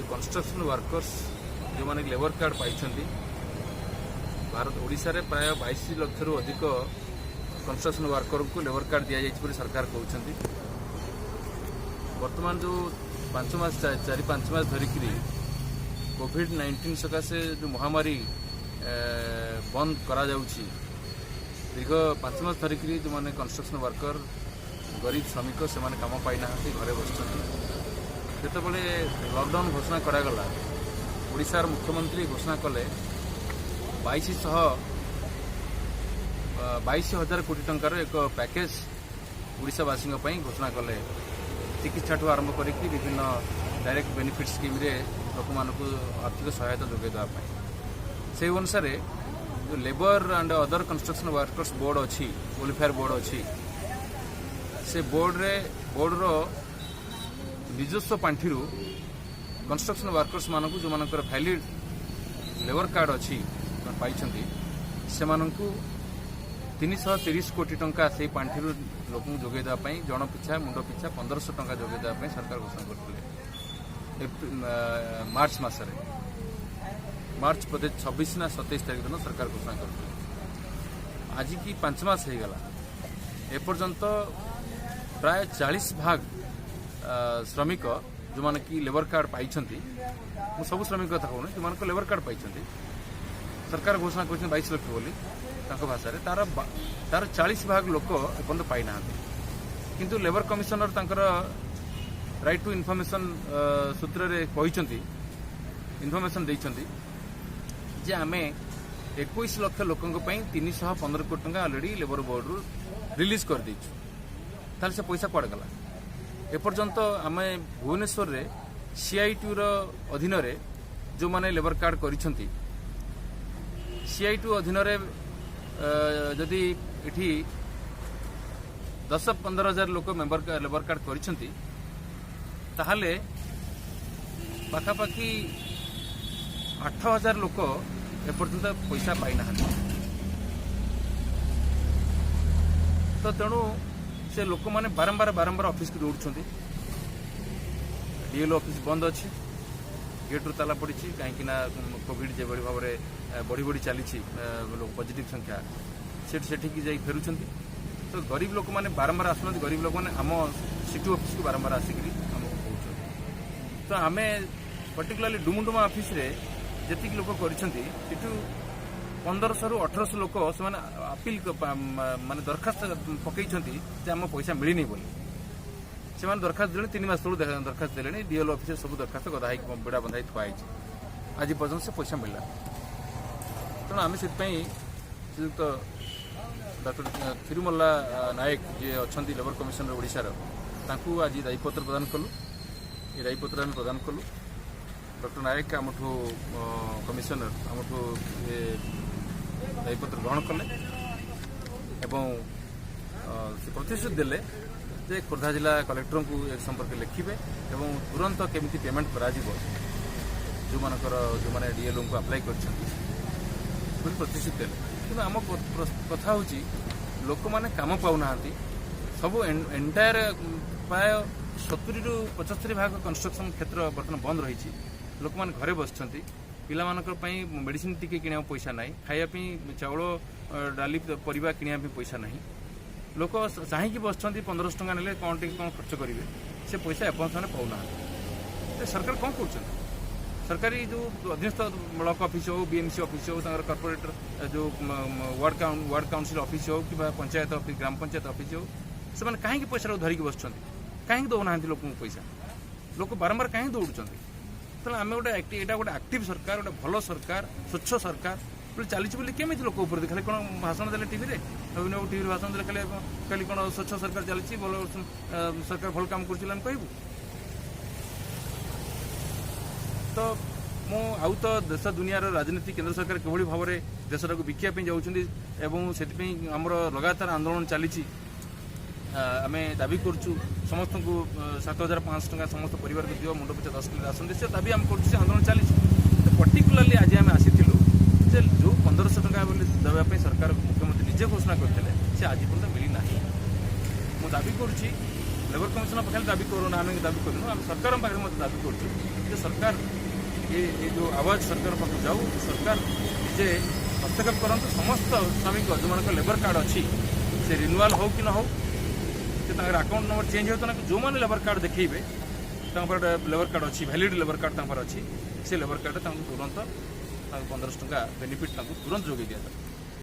Construction workers जो माने labour card पाई भारत ओडिशा रे प्राय 22 लाख रु अधिक कंस्ट्रक्शन वर्कर को लेबर कार्ड दि जाए सरकार कहते वर्तमान जो 5 मास 4-5 मास धरिक कोविड-19 सकाशे जो महामारी बंद करा जाउछि दीर्घ 5 मास धरिक जो माने कंस्ट्रक्शन वर्कर गरीब श्रमिक से माने काम पाई ना घरे बसଛନ୍ତି जेतेबेले लॉकडाउन घोषणा करागला ओडिशार मुख्यमंत्री घोषणा कले 22,000 कोटी टंकार एक पैकेज ओडिशावासी घोषणा कले चिकित्सा ठू आरंभ कर विभिन्न डायरेक्ट बेनिफिट स्कीम रे लोक मानक आर्थिक सहायता जोगे देवाई से अनुसार जो labour and other construction workers board अच्छी वेलफेयर बोर्ड अच्छी से बोर्ड निजस्व पांठि कंस्ट्रक्शन वर्कर्स मानक जो मानकर वैलिड लेबर कार्ड अच्छी पाई से 330 कोटी टंका से पांठि लोक जोगे देवाई जन पिछा मुंड पिछा 1500 टंका जोगे देवाई सरकार घोषणा करते मार्च मसरे मार्च बोधे 26 ना 27 तारीख दिन सरकार घोषणा करते आज की 5 मास हो गला एपर्यंत प्राय 40 भाग श्रमिक जो माने कि लेबर कार्ड पाई सब श्रमिक कथा कहूँ जो मानक लेबर कार्ड पाई सरकार घोषणा कर 22 लाख बोली भाषा तार 40 भाग लोक एपर्यंत पाई ना किंतु लेबर कमिशनर तांकर राइट टू इनफॉरमेशन सूत्र रे कहिसंती इनफॉरमेशन देइसंती जे आमे 21 लाख लोकंक पई 315 कोटी टंका ऑलरेडी लेबर बोर्ड रु रिलीज कर देइछु ताल से पैसा पड़ गला एपर्यंत आमे भुवनेश्वर रे सीआईटी रो अधीन रे जो माने लेबर कार्ड करिसंती सीआईटी अधीन रे जदि इठी 10-15 हजार लोक मेंबर लेबर कार्ड करिसंती ताहले पाखापाखि 8,000 लोक एपर्यंत पैसा पाई ना तो तेणु से लोक माने बारंबार ऑफिस को दौड़ुंट डीएल ऑफिस बंद अच्छी गेट्रु ताला पड़ी कहीं कोविड जो भाव में बढ़ी चली पॉजिटिव संख्या सेठी जाई फेरुंट तो गरीब लोक मैंने बारंबार आसुना गरीब लोक मैंने आम सिटी ऑफिस को बारंबार आसिक तो आम पर्टिकुलाली डुमुडुमा ऑफिस रे जी लोक कर 1500 ରୁ 1800 लोक से अपील माने दरखास्त पकई आम पैसा मिलनी बोली से दरखास्त दे 3 मास तलू दरखास्त दे डीएल ऑफिस सब दरखास्त गदा बेड़ा बंधाई थुआई आज पर्यटन से पैसा मिलला तेणु आम से श्रीयुक्त डॉक्टर थिरुमल्ला नायक जी अच्छा लेबर कमिशनर ओडिशार तांकू आज दायीपत्र प्रदान कलु ये दायीपत्र आम प्रदान कलु डॉक्टर नायक आमठू कमिशनर आमठू दायीपत्र ग्रहण कले एवं से प्रतिश्रुति देले जे खोर्धा जिला कलेक्टर को एक संपर्क लिखिबे एवं तुरंत केमिति पेमेंट करा जिवो जो मानकर जो माने डीएलओ को अप्लाई करछन्ती पूरी प्रतिश्रुति देले किंतु आम कथा होची लोक माने काम पाउ नाहंती सब एंटायर प्राय 70 ରୁ 75 भाग कंस्ट्रक्शन क्षेत्र बर्तमान बंद रही लोक मैंने घरे बसछन्ती पिला मानकर पई मेडिसिन टिके किनिया पैसा नाही खाया पई चाउल डाली परिबा किनिया पई पैसा नाही लोक चाहिए बसछन्ती 1500 टंका नेले कौन टिके कौन खर्च करिवे से पैसा एपन साने पाउना सरकार कौन करछन सरकारी जो अधीनस्थ ब्लॉक ऑफिस हो बीएमसी ऑफिस हो कॉर्पोरेट जो वार्ड काउंसिल ऑफिस हो कि पंचायत ऑफिस ग्राम पंचायत ऑफिस हो से कहीं पैसा धरिकी बसछन्ती कहीं दौना लोक पैसा लोक बारंबार कहीं दौड़ुंट तेना आम गोटे गोटे एक्टिव सरकार गोटे भल सरकार स्वच्छ सरकार चली केमी लोक खाली कौन भाषण देले टीवी टीवी भाषण देले खाली कौन स्वच्छ सरकार चली भल सरकार भल काम कर कहबू तो मु आउ तो देश दुनियार राजनीति केंद्र सरकार किभली भाव में देशटा को बिकिया जाऊँगी से आमर लगातार आंदोलन चली आम दाबी करुँ समस्त को 7,500 टंका समस्त परिवार को दिव मुंड पिछा 10 किलो राशन दे दाबी आम कर आंदोलन चली पर्टिकुलाली आज आम आसीलु जो 1500 टंका देवाई सरकार मुख्यमंत्री निजे घोषणा करते आज पर्यटन मिली ना मु दाबी करुँच लेबर कमिशन पाखे दाबी करूना आम दाबी करूँ आम सरकार पाखे दाबी कर सरकार ये जो आवाज सरकार पाख जाऊ सरकार जे हस्तक्षेप करते समस्त श्रमिक जो लेबर कार्ड अच्छी से रिन्यूआल हो कि न हो अकाउंट नंबर चेंज होता ना जो मैंने लेबर कार्ड देखेबे लेबर कार्ड अच्छी वैलिड लेबर कार्ड अच्छी से लेबर कार्ड तुरंत 1500 टका बेनिफिट तुरंत जोगे दिया जाए।